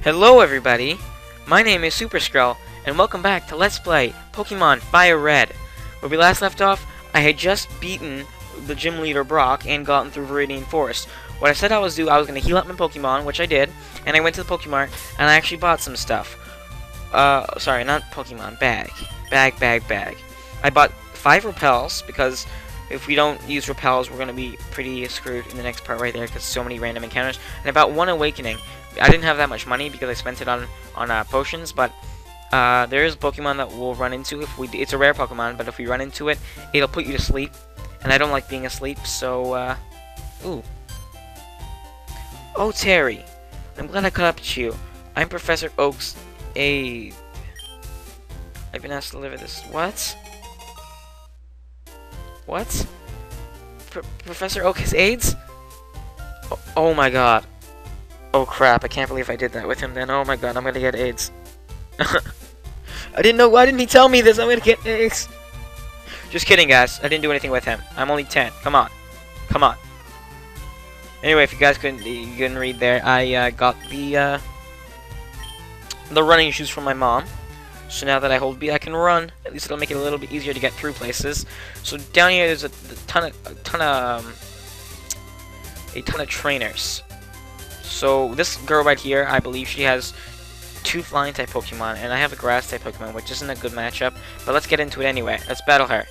Hello everybody, my name is Superscrull, and welcome back to Let's Play Pokemon Fire Red. Where we last left off, I had just beaten the gym leader Brock and gotten through Viridian Forest. What I said I was going to heal up my Pokemon, which I did, and I went to the Pokemart, and I actually bought some stuff. Sorry, not Pokemon, bag. I bought 5 repels, because if we don't use repels, we're going to be pretty screwed in the next part right there, because so many random encounters. And about 1 awakening. I didn't have that much money because I spent it on potions, but there is a Pokemon that we'll run into if we. It's a rare Pokemon, but if we run into it, it'll put you to sleep, and I don't like being asleep. So, ooh. Oh, Terry, I'm glad I caught up to you. I'm Professor Oak's aide. I've been asked to deliver this. What? What? Professor Oak has AIDS? Oh my God. Oh crap, I can't believe I did that with him then. Oh my God, I'm gonna get AIDS. I didn't know, why didn't he tell me this? I'm gonna get AIDS. Just kidding, guys. I didn't do anything with him. I'm only 10. Come on. Come on. Anyway, if you guys couldn't read there, I got the running shoes from my mom. So now that I hold B, I can run. At least it'll make it a little bit easier to get through places. So down here, there's a ton of trainers. So this girl right here, I believe she has 2 flying type Pokemon, and I have a grass type Pokemon, which isn't a good matchup. But let's get into it anyway. Let's battle her.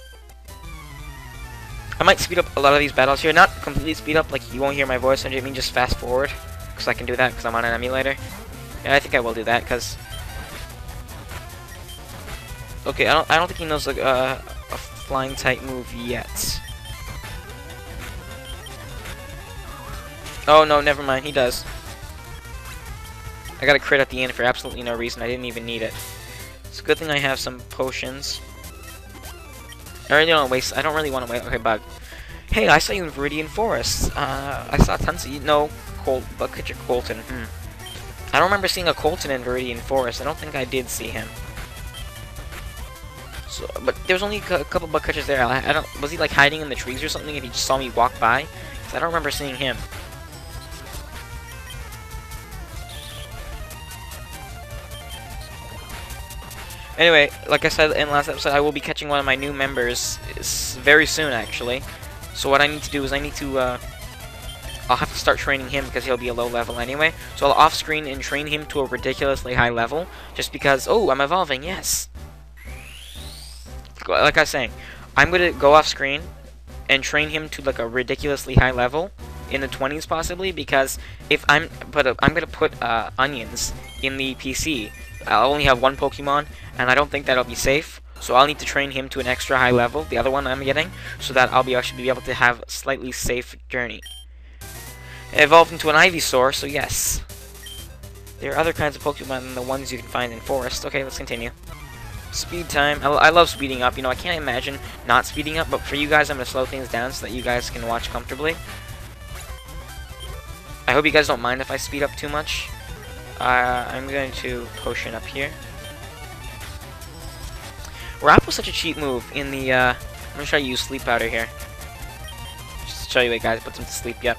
I might speed up a lot of these battles here. Not completely speed up, like you won't hear my voice. I mean just fast forward, because I can do that because I'm on an emulator. Yeah, I think I will do that because. Okay, I don't think he knows like a flying type move yet. Oh no, never mind. He does. I got a crit at the end for absolutely no reason. I didn't even need it. It's a good thing I have some potions. I really don't waste. I don't really want to wait. Okay, bug. Hey, I saw you in Viridian Forest. I saw tons of you. No, Colton. I don't remember seeing a Colton in Viridian Forest. I don't think I did see him. So, but there was only a couple bug catchers there. I don't. Was he like hiding in the trees or something, and he just saw me walk by? 'Cause I don't remember seeing him. Anyway, like I said in the last episode, I will be catching one of my new members very soon, actually. So what I need to do is I'll have to start training him because he'll be a low level anyway. So I'll off-screen and train him to a ridiculously high level, just because, oh, I'm evolving, yes. Like I was saying, I'm going to go off-screen and train him to like a ridiculously high level, in the 20s possibly, because if I'm going to put onions in the PC. I'll only have 1 Pokemon, and I don't think that'll be safe. So I'll need to train him to an extra high level, the other one I'm getting, so that I should be able to have a slightly safe journey. It evolved into an Ivysaur, so yes. There are other kinds of Pokemon than the ones you can find in Forest. Okay, let's continue. Speed time. I love speeding up. You know, I can't imagine not speeding up, but for you guys, I'm going to slow things down so that you guys can watch comfortably. I hope you guys don't mind if I speed up too much. I'm going to potion up here. Wrap was such a cheap move in the, I'm going to try to use Sleep Powder here. Just to show you, guys, put them to sleep, yep.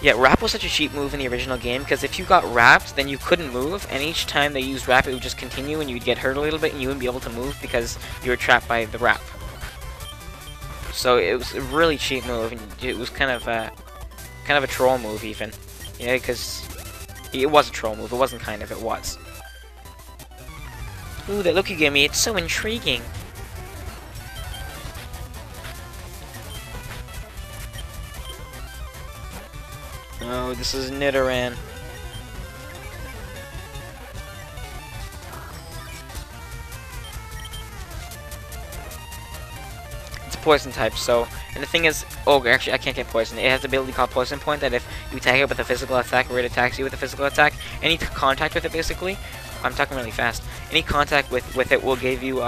Yeah, Wrap was such a cheap move in the original game, because if you got wrapped, then you couldn't move, and each time they used Wrap, it would just continue, and you'd get hurt a little bit, and you wouldn't be able to move because you were trapped by the Wrap. So it was a really cheap move, and it was kind of a troll move, even. Yeah, because it was a troll move. It wasn't kind of, it was. Ooh, that look you gave me, it's so intriguing. Oh, this is Nidoran. It's poison type, so... And the thing is... Oh, actually, I can't get poison. It has the ability called Poison Point that if you attack it with a physical attack or it attacks you with a physical attack, any contact with it, basically... I'm talking really fast. Any contact with it will give you,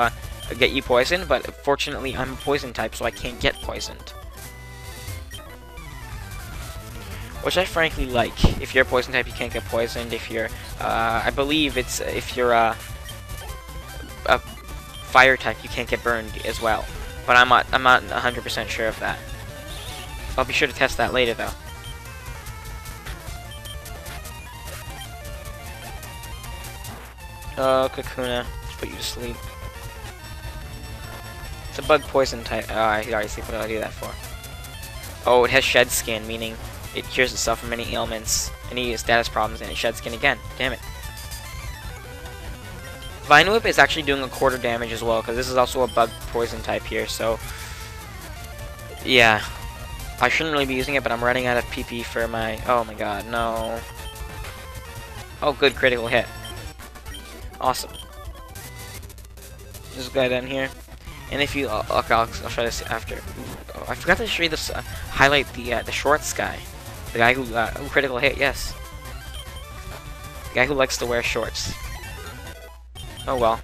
get you poisoned, but fortunately, I'm a poison type, so I can't get poisoned. Which I frankly like. If you're a poison type, you can't get poisoned. If you're, I believe it's, if you're a fire type, you can't get burned as well. But I'm not 100% sure of that. I'll be sure to test that later, though. Oh, Kakuna. Let's put you to sleep. It's a bug poison type. Oh, I already see what I'll do that for. Oh, it has shed skin, meaning it cures itself from any ailments, any status problems, and it sheds skin again. Damn it. Vine Whip is actually doing a quarter damage as well, because this is also a bug poison type here, so... Yeah. I shouldn't really be using it, but I'm running out of PP for my... Oh my god, no. Oh, good, critical hit. Awesome. This guy down here. And if you... I'll try this after. Oh, I forgot to show you this... highlight the shorts guy. The guy who... critical hit, yes. The guy who likes to wear shorts. Oh well.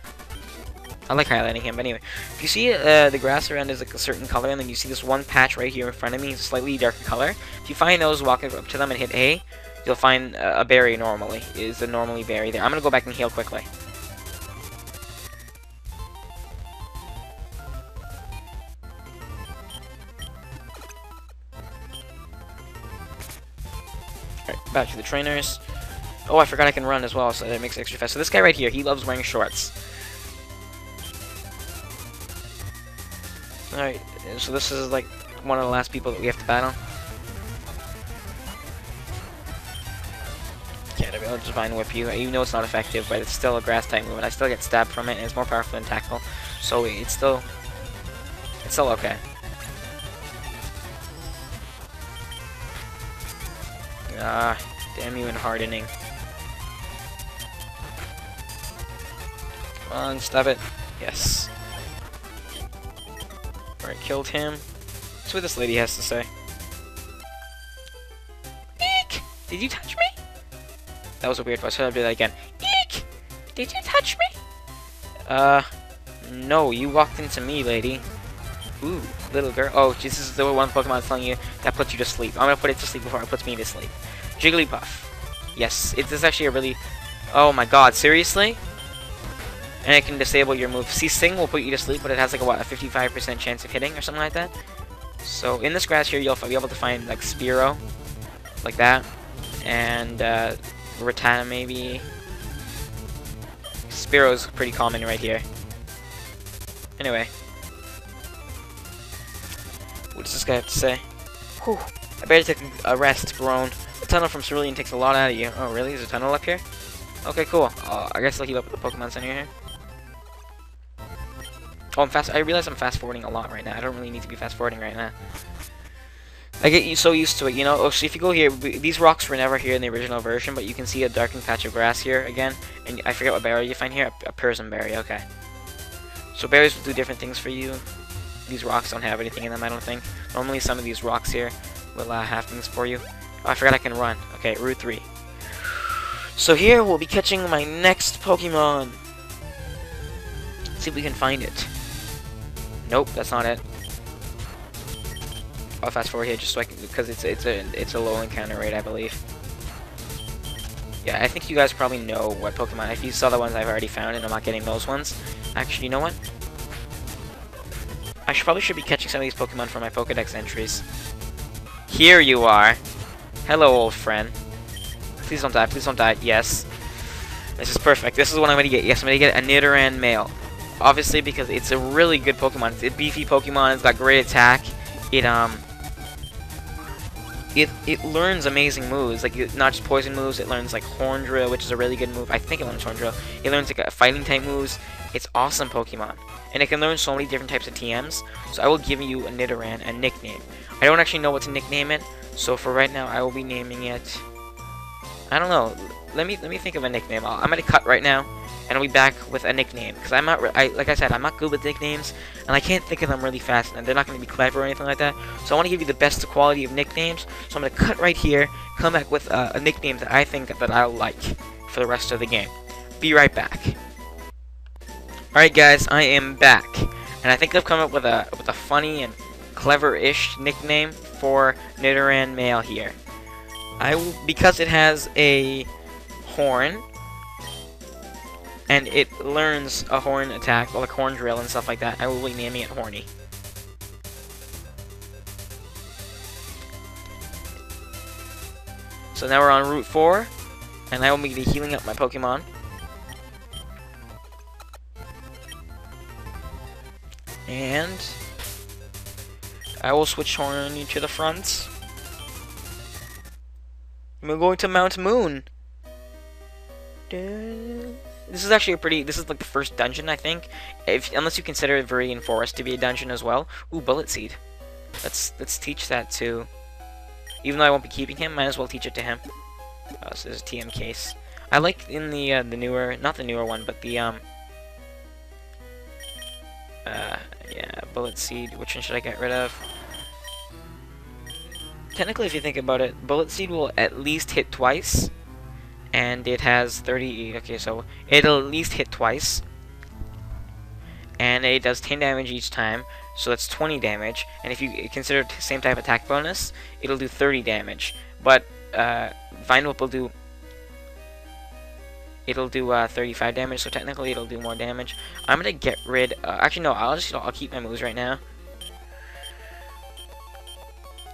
I like highlighting him, but anyway. If you see the grass around is like a certain color, and then you see this one patch right here in front of me, it's a slightly darker color. If you find those, walk up to them and hit A, you'll find a berry normally. Is a normally berry there. I'm gonna go back and heal quickly. Alright, back to the trainers. Oh, I forgot I can run as well, so that makes it extra fast. So this guy right here, he loves wearing shorts. Alright, so this is like one of the last people that we have to battle. Yeah, I'll just Vine Whip you. You know it's not effective, but it's still a grass type move, and I still get stabbed from it, and it's more powerful than tackle. So it's still okay. Ah, damn you and hardening. Come on, stop it. Yes. Alright, killed him. That's what this lady has to say. Eek! Did you touch me? That was a weird voice, so I'll do that again. Eek! Did you touch me? No, you walked into me, lady. Ooh, little girl. Oh, this is the one Pokemon telling you that puts you to sleep. I'm gonna put it to sleep before it puts me to sleep. Jigglypuff. Yes, it is actually a really... Oh my god, seriously? And it can disable your move. See, Sing will put you to sleep, but it has like a, what, a 55% chance of hitting or something like that. So in this grass here, you'll be able to find like Spearow, like that, and Rattata maybe. Spearow's pretty common right here. Anyway, what does this guy have to say? Whew. I better take a rest, Grown. The tunnel from Cerulean takes a lot out of you. Oh, really? There's a tunnel up here? Okay, cool. I guess I'll heal up with the Pokemon Center here. Oh, I realize I'm fast forwarding a lot right now. I don't really need to be fast forwarding right now. I get so used to it, you know. Oh, so if you go here, these rocks were never here in the original version, but you can see a darkened patch of grass here again. And I forget what berry you find here. A Persian berry. Okay. So berries will do different things for you. These rocks don't have anything in them, I don't think. Normally, some of these rocks here will have things for you. Oh, I forgot I can run. Okay, Route 3. So here we'll be catching my next Pokemon. Let's see if we can find it. Nope, that's not it. I'll fast forward here just so I can, because it's a low encounter rate, I believe. Yeah, I think you guys probably know what Pokemon. If you saw the ones I've already found and I'm not getting those ones, actually, you know what? I probably should be catching some of these Pokemon from my Pokedex entries. Here you are. Hello, old friend. Please don't die. Please don't die. Yes. This is perfect. This is what I'm going to get. Yes, I'm going to get a Nidoran male. Obviously, because it's a really good Pokemon. It's a beefy Pokemon. It's got great attack. It learns amazing moves. Like, not just poison moves. It learns, like, Horn Drill, which is a really good move. I think it learns Horn Drill. It learns, like, fighting type moves. It's awesome Pokemon. And it can learn so many different types of TMs. So I will give you a Nidoran, a nickname. I don't actually know what to nickname it. So for right now, I will be naming it... I don't know. Let me think of a nickname. I'm gonna cut right now, and I'll be back with a nickname. Because I'm not, like I said, I'm not good with nicknames, and I can't think of them really fast, and they're not gonna be clever or anything like that. So I want to give you the best quality of nicknames. So I'm gonna cut right here, come back with a nickname that I think that I'll like for the rest of the game. Be right back. All right, guys, I am back, and I think I've come up with a funny and clever-ish nickname for Nidoran male here. Because it has a horn, and it learns a horn attack, like Horn Drill and stuff like that, I will be naming it Horny. So now we're on Route 4, and I will be healing up my Pokemon. And I will switch Horny to the front. We're going to Mount Moon. This is actually this is like the first dungeon, I think. Unless you consider Viridian Forest to be a dungeon as well. Ooh, Bullet Seed. Let's teach that to... Even though I won't be keeping him, might as well teach it to him. So there's a TM case. I like in the newer, not the newer one, but the yeah, Bullet Seed. Which one should I get rid of? Technically, if you think about it, Bullet Seed will at least hit twice, and it has 30. Okay, so it'll at least hit twice, and it does 10 damage each time, so that's 20 damage. And if you consider the same type of attack bonus, it'll do 30 damage. But Vine Whip will do. It'll do 35 damage, so technically it'll do more damage. I'm gonna get rid. Actually, no. I'll keep my moves right now.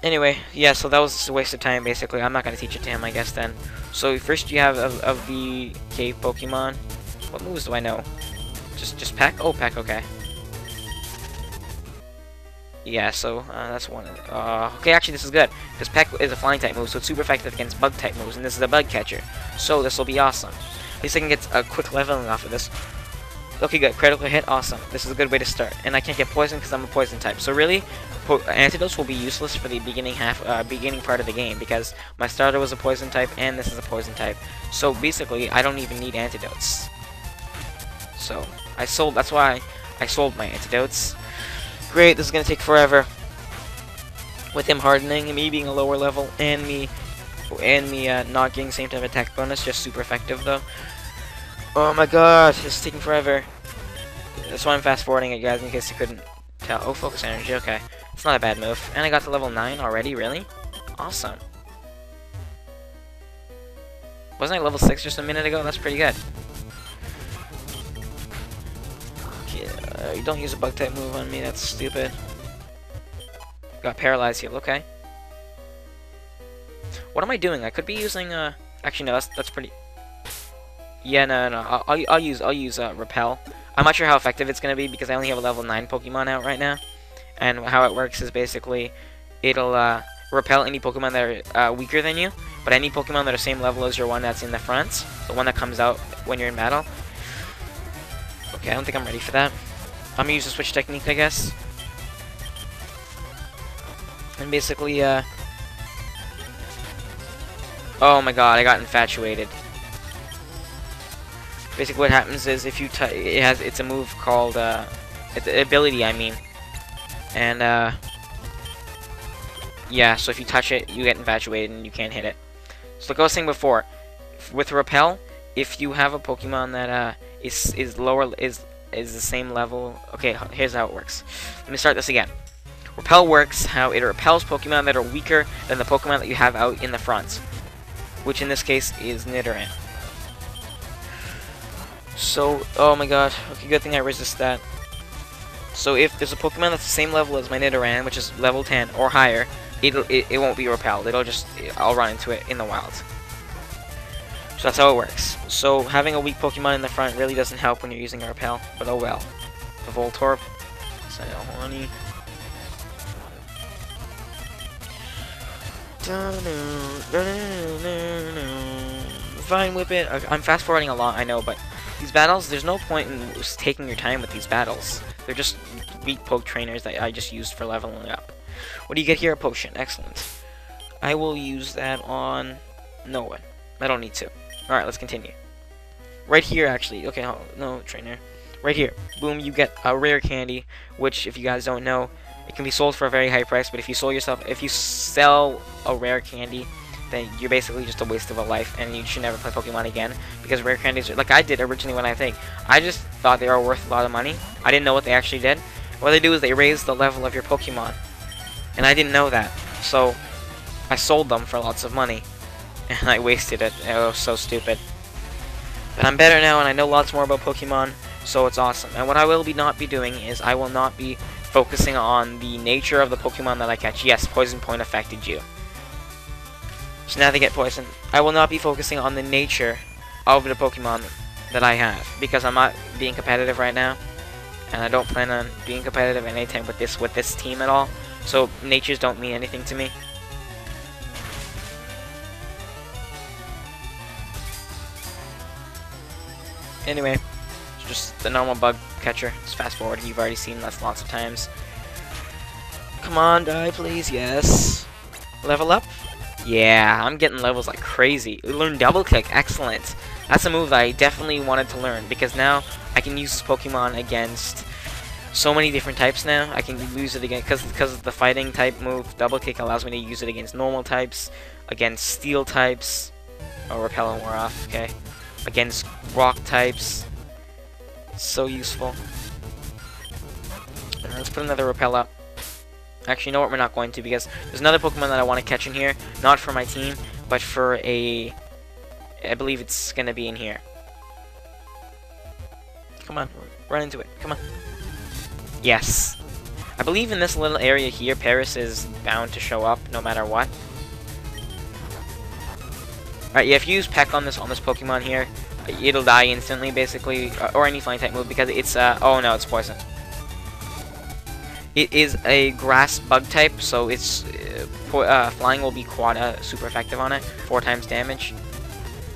Anyway, yeah, so that was a waste of time, basically. I'm not going to teach it to him, I guess, then. So, first you have of the cave Pokemon. What moves do I know? Just Peck? Oh, Peck, okay. Yeah, so, that's one. Okay, actually, this is good. Because Peck is a flying-type move, so it's super effective against bug-type moves, and this is a bug catcher. So, this will be awesome. At least I can get a quick leveling off of this. Okay, good. Critical hit, awesome. This is a good way to start. And I can't get poison because I'm a poison type. So really, antidotes will be useless for the beginning part of the game because my starter was a poison type and this is a poison type. So basically, I don't even need antidotes. So that's why I sold my antidotes. Great, this is gonna take forever. With him hardening and me being a lower level and me not getting the same type of attack bonus, just super effective though. Oh my god, this is taking forever. That's why I'm fast forwarding it, guys, in case you couldn't tell. Oh, focus energy, okay. It's not a bad move. And I got to level 9 already, really? Awesome. Wasn't I level 6 just a minute ago? That's pretty good. Okay, you don't use a bug type move on me, that's stupid. Got paralyzed heal, okay. What am I doing? I could be using, actually no, that's pretty... Yeah, no. I'll use Repel. I'm not sure how effective it's gonna be because I only have a level 9 Pokemon out right now. And how it works is basically it'll repel any Pokemon that are weaker than you, but any Pokemon that are same level as your one that's in the front, the one that comes out when you're in battle. Okay, I don't think I'm ready for that. I'm gonna use the switch technique, I guess. And basically, oh my god, I got infatuated. Basically, what happens is if you it's a move called it's an ability, I mean, and yeah. So if you touch it, you get infatuated and you can't hit it. So like I was saying before, with Repel, if you have a Pokemon that is the same level. Okay, here's how it works. Let me start this again. Repel works how it repels Pokemon that are weaker than the Pokemon that you have out in the front, which in this case is Nidoran. So, oh my god, okay, good thing I resist that. So if there's a Pokemon that's the same level as my Nidoran, which is level 10 or higher, it won't be repelled. I'll run into it in the wild. So that's how it works. So having a weak Pokemon in the front really doesn't help when you're using a repel, but oh well. The Voltorb, Honey. Vine Whip it. I'm fast forwarding along, I know, but these battles, there's no point in taking your time with these battles. They're just weak poke trainers that I just used for leveling up. What do you get here? A potion. Excellent. I will use that on no one. I don't need to. Alright, let's continue. Right here, actually. Okay, no, trainer. Right here. Boom, you get a rare candy, which, if you guys don't know, it can be sold for a very high price, but if you sell a rare candy, then you're basically just a waste of a life, and you should never play Pokemon again, because rare candies are, like I did originally when I just thought they were worth a lot of money. I didn't know what they actually did. What they do is they raise the level of your Pokemon, and I didn't know that, so I sold them for lots of money, and I wasted it. It was so stupid. But I'm better now, and I know lots more about Pokemon, so it's awesome. And what I will not be doing is I will not be focusing on the nature of the Pokemon that I catch. Yes, Poison Point affected you. So now they get poisoned. I will not be focusing on the nature of the Pokemon that I have, because I'm not being competitive right now. and I don't plan on being competitive anytime with this team at all. So natures don't mean anything to me. Anyway, it's just the normal bug catcher. Just fast forward. You've already seen this lots of times. Come on, die, please. Yes. Level up. Yeah, I'm getting levels like crazy. Learn double kick. Excellent. That's a move that I definitely wanted to learn because now I can use this Pokemon against so many different types now. I can use it again because of the fighting type move. Double kick allows me to use it against normal types, against steel types. Oh, repel and wear off. Okay. Against rock types. It's so useful. Alright, let's put another repel up. Actually, you know what? We're not going to because there's another Pokemon that I want to catch in here. Not for my team, but for a... I believe it's going to be in here. Come on. Run into it. Come on. Yes. I believe in this little area here, Paris is bound to show up no matter what. Alright, yeah, if you use Peck on this Pokemon here, it'll die instantly, basically, or any flying type move because it's, oh no, it's poison. It is a grass bug type, so it's flying will be quad super effective on it. 4 times damage.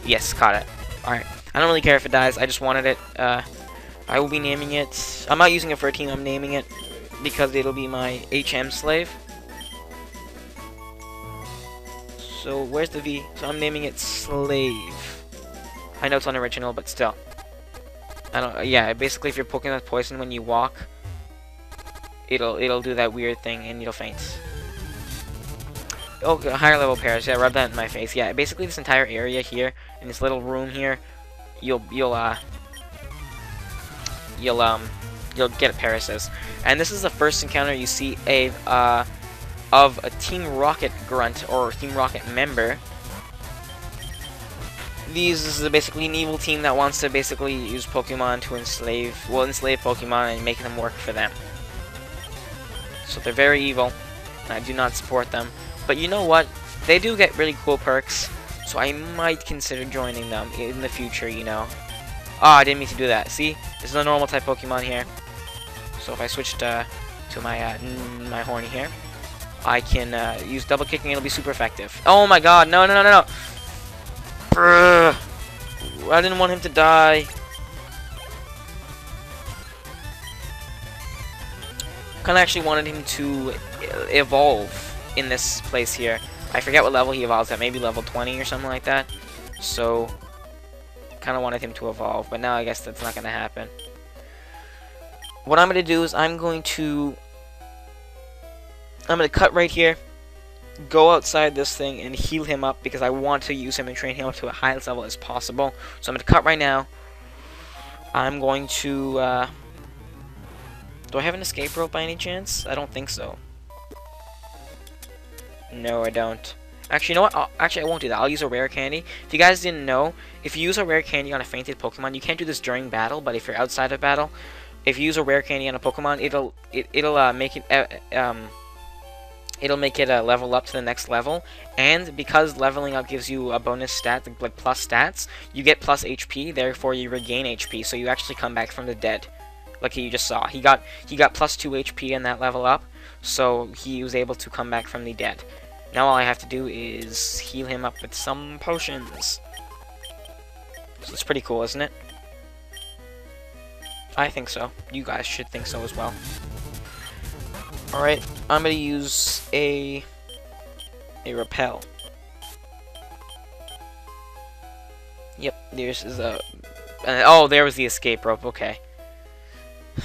Yes, caught it. Alright. I don't really care if it dies, I just wanted it. I will be naming it. I'm not using it for a team, I'm naming it because it'll be my HM slave. So where's the V? So I'm naming it Slave. I know it's unoriginal, but still. I don't. Yeah, basically, if you're poking with poison when you walk, it'll do that weird thing and you'll faint. Oh, higher level Paris. Yeah, rub that in my face. Yeah, basically this entire area here in this little room here, you'll get Paris's. And this is the first encounter you see of a Team Rocket grunt or Team Rocket member. This is basically an evil team that wants to basically use Pokemon to enslave Pokemon and make them work for them. So they're very evil, and I do not support them. But you know what? They do get really cool perks, so I might consider joining them in the future, you know. Ah, I didn't mean to do that. See? This is a normal type Pokemon here. So if I switch to my my horny here, I can use double kicking. It'll be super effective. Oh my god! No! No! No! No! Brrr. I didn't want him to die. Kind of actually wanted him to evolve in this place here. I forget what level he evolves at. Maybe level 20 or something like that. So, kind of wanted him to evolve, but now I guess that's not going to happen. What I'm going to do is I'm going to cut right here, go outside this thing, and heal him up because I want to use him and train him up to the highest level as possible. So I'm going to cut right now. I'm going to... do I have an escape rope by any chance? I don't think so. No, I don't. Actually, you know what? Actually, I won't do that. I'll use a rare candy. If you guys didn't know, if you use a rare candy on a fainted Pokemon, you can't do this during battle, but if you're outside of battle, if you use a rare candy on a Pokemon, it'll make it it'll make it level up to the next level, and because leveling up gives you a bonus stat, like plus stats, you get plus HP, therefore you regain HP, so you actually come back from the dead. Like you just saw. He got plus 2 HP in that level up, so he was able to come back from the dead. Now all I have to do is heal him up with some potions. So it's pretty cool, isn't it? I think so. You guys should think so as well. Alright, I'm gonna use a repel. Yep, there's a... oh, there was the escape rope, okay.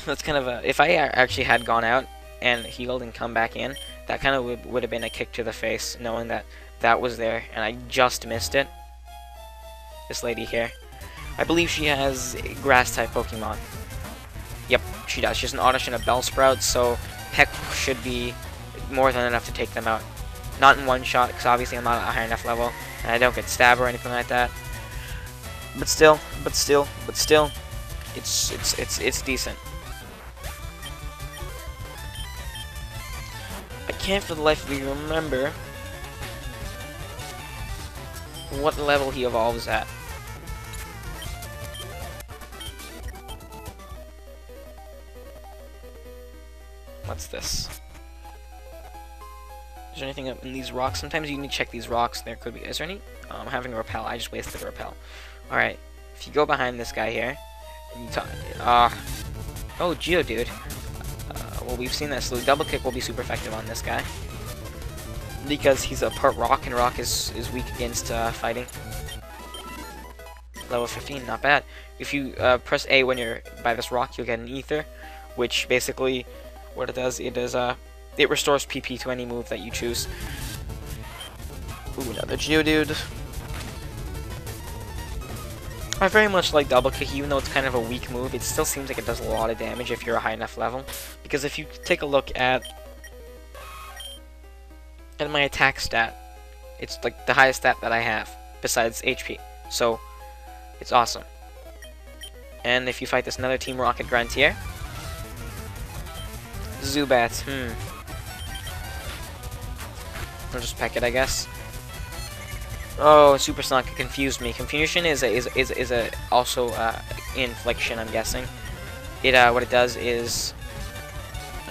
That's kind of a... If I actually had gone out and healed and come back in, that kind of would have been a kick to the face, knowing that that was there, and I just missed it. This lady here. I believe she has a grass-type Pokemon. Yep, she does. She has an Oddish and a Bellsprout, so Peck should be more than enough to take them out. Not in one shot, because obviously I'm not at a high enough level, and I don't get stabbed or anything like that. But still, it's decent. I can't for the life of me remember what level he evolves at. What's this? Is there anything up in these rocks? Sometimes you need to check these rocks. There could be. Is there any? Oh, I'm having a repel. I just wasted a repel. Alright. If you go behind this guy here, and you talk. Oh, Geodude. Well, we've seen this. So double kick will be super effective on this guy. Because he's a part rock, and rock is weak against fighting. Level 15, not bad. If you press A when you're by this rock, you'll get an ether, which basically what it does, it restores PP to any move that you choose. Ooh, another Geodude. I very much like double kick, even though it's kind of a weak move. It still seems like it does a lot of damage if you're a high enough level. Because if you take a look at my attack stat, it's like the highest stat that I have besides HP. So it's awesome. And if you fight this another Team Rocket Gruntier, Zubat, I'll just peck it, I guess. Oh, Super Sonic confused me. Confusion is also infliction, I'm guessing. What it does is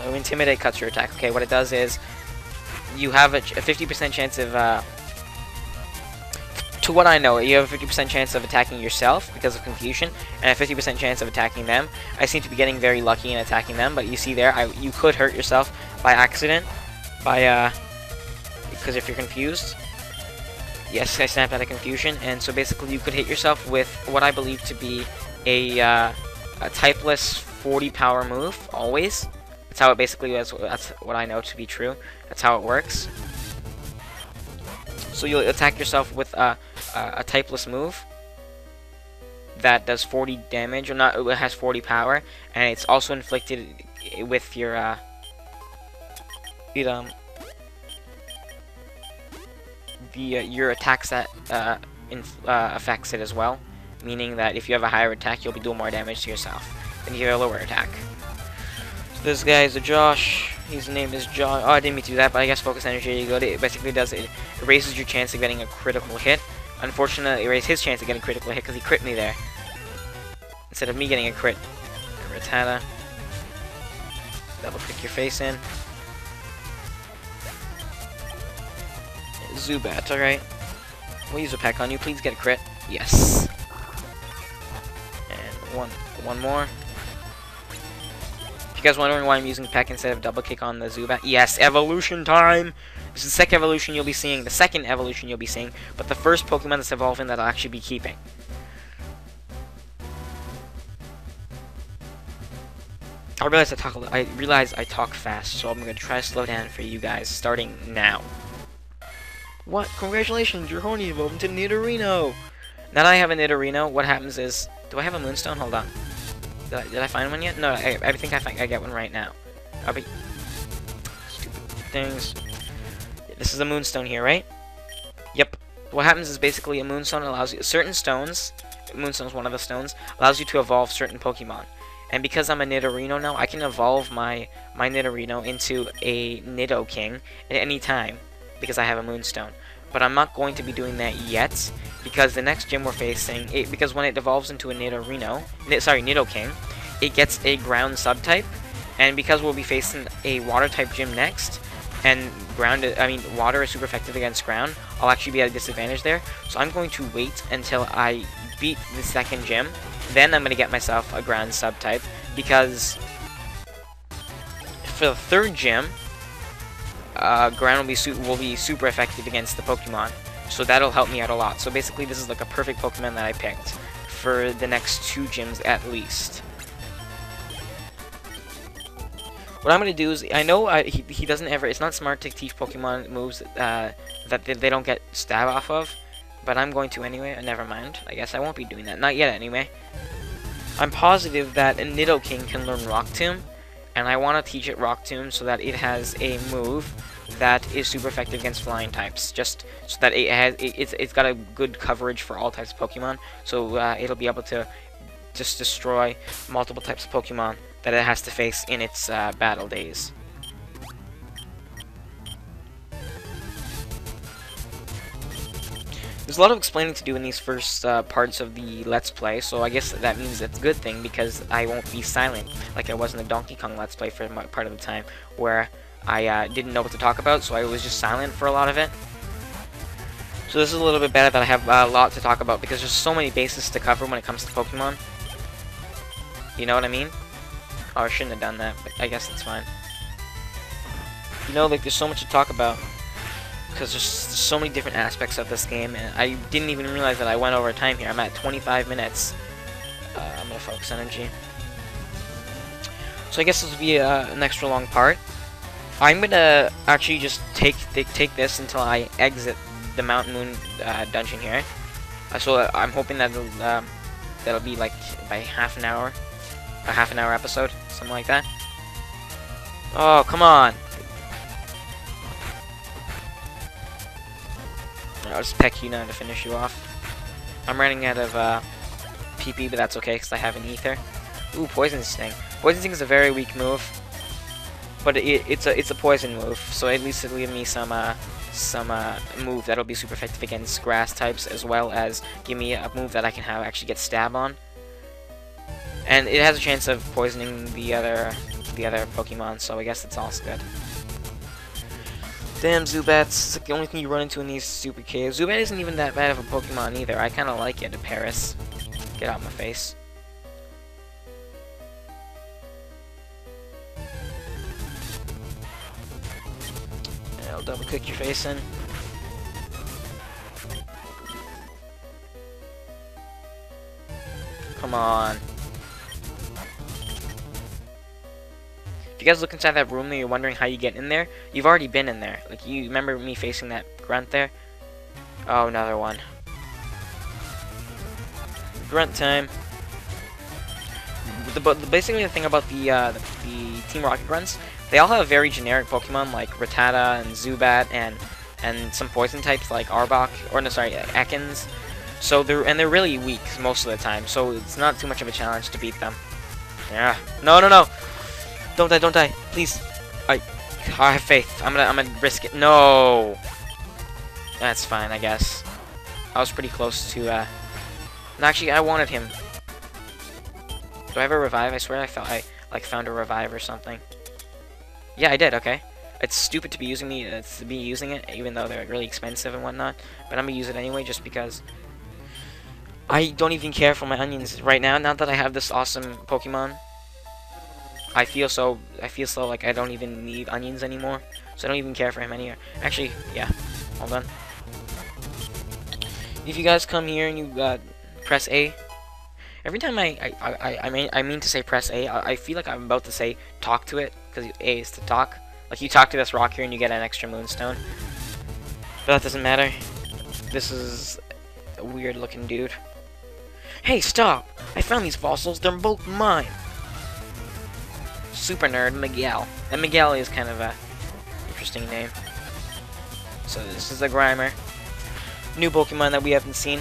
Intimidate cuts your attack. Okay, what it does is you have a 50% chance of to what I know, you have a 50% chance of attacking yourself because of confusion, and a 50% chance of attacking them. I seem to be getting very lucky in attacking them, but you see there, you could hurt yourself by accident, because if you're confused. Yes, I snapped out of confusion, and so basically you could hit yourself with what I believe to be a typeless 40 power move, always. That's how it basically is, that's what I know to be true. That's how it works. So you'll attack yourself with a typeless move that does 40 damage, or not, it has 40 power, and it's also inflicted with your your attack set affects it as well, meaning that if you have a higher attack, you'll be doing more damage to yourself than if you have a lower attack. So this guy is a Josh. His name is Josh. Oh, I didn't mean to do that, but I guess focus energy. You go. It basically does it raises your chance of getting a critical hit. Unfortunately, it raised his chance of getting a critical hit because he crit me there instead of me getting a crit. Rattata. Double click your face in. Zubat, alright. We'll use a peck on you. Please get a crit. Yes. And one more. If you guys wondering why I'm using peck instead of double kick on the Zubat, yes, evolution time! This is the second evolution you'll be seeing, but the first Pokemon that's evolving that I'll actually be keeping. I realize I talk fast, so I'm gonna try to slow down for you guys, starting now. What? Congratulations, your Horny evolved into Nidorino! Now that I have a Nidorino, what happens is... Do I have a Moonstone? Hold on. Did I find one yet? No, I think I get one right now. I'll be... Stupid things. This is a Moonstone here, right? Yep. What happens is basically a Moonstone allows you... Certain stones... Moonstone's one of the stones... allows you to evolve certain Pokemon. And because I'm a Nidorino now, I can evolve my Nidorino into a Nidoking at any time. Because I have a Moonstone. But I'm not going to be doing that yet, because the next gym we're facing, because when it evolves into a Nidoking, it gets a ground subtype, and because we'll be facing a water type gym next, and water is super effective against ground, I'll actually be at a disadvantage there. So I'm going to wait until I beat the second gym, then I'm going to get myself a ground subtype, because for the third gym, ground will be super effective against the Pokemon, so that'll help me out a lot. So basically, this is like a perfect Pokemon that I picked for the next 2 gyms at least. What I'm gonna do is, I know he doesn't ever. It's not smart to teach Pokemon moves that they don't get stab off of, but I'm going to anyway. Never mind. I guess I won't be doing that. Not yet, anyway. I'm positive that a Nidoking can learn Rock Tomb. And I want to teach it Rock Tomb so that it has a move that is super effective against flying types, just so that it's got a good coverage for all types of Pokemon. So it'll be able to just destroy multiple types of Pokemon that it has to face in its battle days. There's a lot of explaining to do in these first parts of the Let's Play, so I guess that means it's a good thing, because I won't be silent like I was in the Donkey Kong Let's Play for part of the time, where I didn't know what to talk about, so I was just silent for a lot of it. So this is a little bit better that I have a lot to talk about, because there's so many bases to cover when it comes to Pokemon. You know what I mean? Oh, I shouldn't have done that, but I guess it's fine. You know, like, there's so much to talk about, because there's so many different aspects of this game, and I didn't even realize that I went over time here. I'm at 25 minutes. I'm gonna focus energy. So I guess this will be an extra long part. I'm gonna actually just take this until I exit the Mount Moon dungeon here. So I'm hoping that that'll be like by half an hour, a half-an-hour episode, something like that. Oh, come on! I'll just peck you now to finish you off. I'm running out of PP, but that's okay because I have an ether. Ooh, Poison Sting. Poison Sting is a very weak move, but it's a poison move, so at least it'll give me some move that'll be super effective against grass types, as well as give me a move that I can actually get stab on. And it has a chance of poisoning the other Pokemon, so I guess that's also good. Damn, Zubats, it's like the only thing you run into in these super caves. Zubat isn't even that bad of a Pokemon either. I kind of like it, Paris. Get out my face. I'll double click your face in. Come on. If you guys look inside that room and you're wondering how you get in there, you've already been in there. Like, you remember me facing that grunt there? Oh, another one. Grunt time. Basically, the thing about the Team Rocket grunts, they all have very generic Pokemon like Rattata and Zubat and some poison types like Arbok, or no, sorry, Ekans. So they're really weak most of the time. So it's not too much of a challenge to beat them. Yeah. No, no, no. Don't die, don't die, please. I have faith. I'm gonna risk it. No. That's fine, I guess. I was pretty close to. No, actually, I wanted him. Do I have a revive? I swear I found a revive or something. Yeah, I did. Okay. It's stupid to be using it, even though they're really expensive and whatnot. But I'm gonna use it anyway, just because. I don't even care for my onions right now. Now that I have this awesome Pokemon, I feel so like I don't even need onions anymore. So I don't even care for him anymore. Actually, yeah. Hold on. If you guys come here and you press A, every time I mean to say press A, I feel like I'm about to say talk to it, because A is to talk. Like, you talk to this rock here and you get an extra moonstone. But that doesn't matter. This is a weird looking dude. Hey, stop! I found these fossils. They're both mine. Super nerd Miguel. And Miguel is kind of a interesting name. So this is a Grimer. New Pokemon that we haven't seen.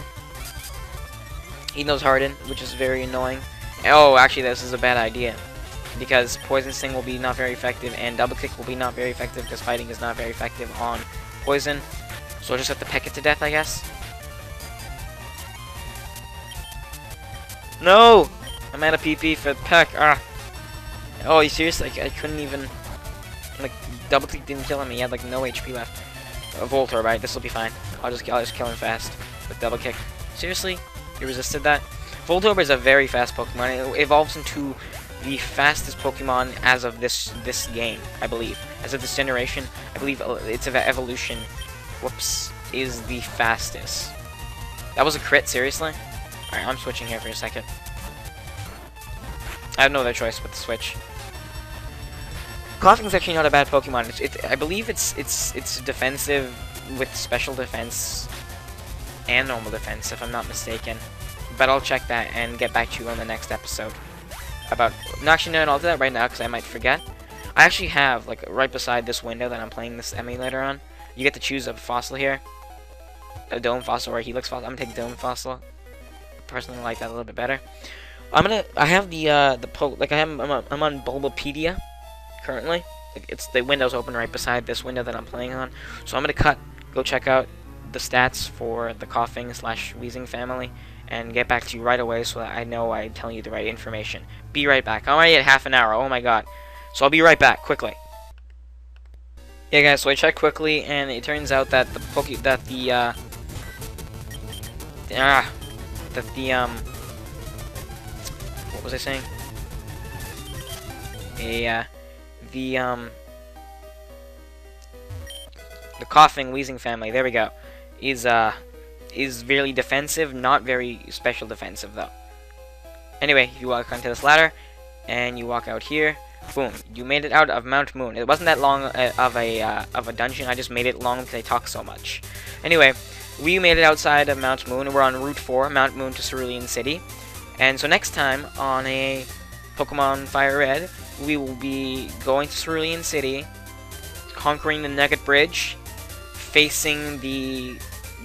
He knows Harden, which is very annoying. Oh, actually, this is a bad idea, because Poison Sting will be not very effective, and Double Kick will be not very effective, because fighting is not very effective on Poison. So I'll just have to peck it to death, I guess. No! I'm out of PP for peck. Ah. Oh, you serious? Like, I couldn't even. Like, Double Kick didn't kill him. He had like no HP left. Voltorb, right? This will be fine. I'll just kill him fast with Double Kick. Seriously? You resisted that? Voltorb is a very fast Pokemon. It evolves into the fastest Pokemon as of this game, I believe. As of this generation, I believe its evolution, whoops, is the fastest. That was a crit, seriously? Alright, I'm switching here for a second. I have no other choice but to switch. Coughing is actually not a bad Pokemon. I believe it's defensive with special defense and normal defense, if I'm not mistaken. But I'll check that and get back to you on the next episode. No, actually, no, I'll do that right now because I might forget. I actually have, like, right beside this window that I'm playing this emulator on, you get to choose a fossil here. A Dome Fossil or a Helix Fossil. I'm gonna take Dome Fossil. I personally like that a little bit better. I have I'm on Bulbapedia currently. It's the window's open right beside this window that I'm playing on. So I'm gonna go check out the stats for the coughing slash wheezing family and get back to you right away so that I know I'm telling you the right information. Be right back. I'm already at half an hour. Oh my god. So I'll be right back quickly. Yeah, guys. So I checked quickly, and it turns out that the what was I saying? The coughing wheezing family, there we go, is very defensive, not very special defensive though. Anyway, you walk onto this ladder and you walk out here. Boom, you made it out of Mount Moon. It wasn't that long of a dungeon. I just made it long because I talk so much. Anyway, we made it outside of Mount Moon, and we're on Route 4, Mount Moon to Cerulean City. And so next time on a Pokemon Fire Red, we will be going to Cerulean City, conquering the Nugget Bridge, facing the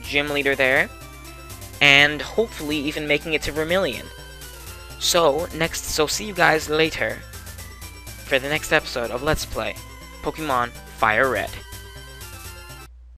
gym leader there, and hopefully even making it to Vermilion. So see you guys later for the next episode of Let's Play Pokemon Fire Red.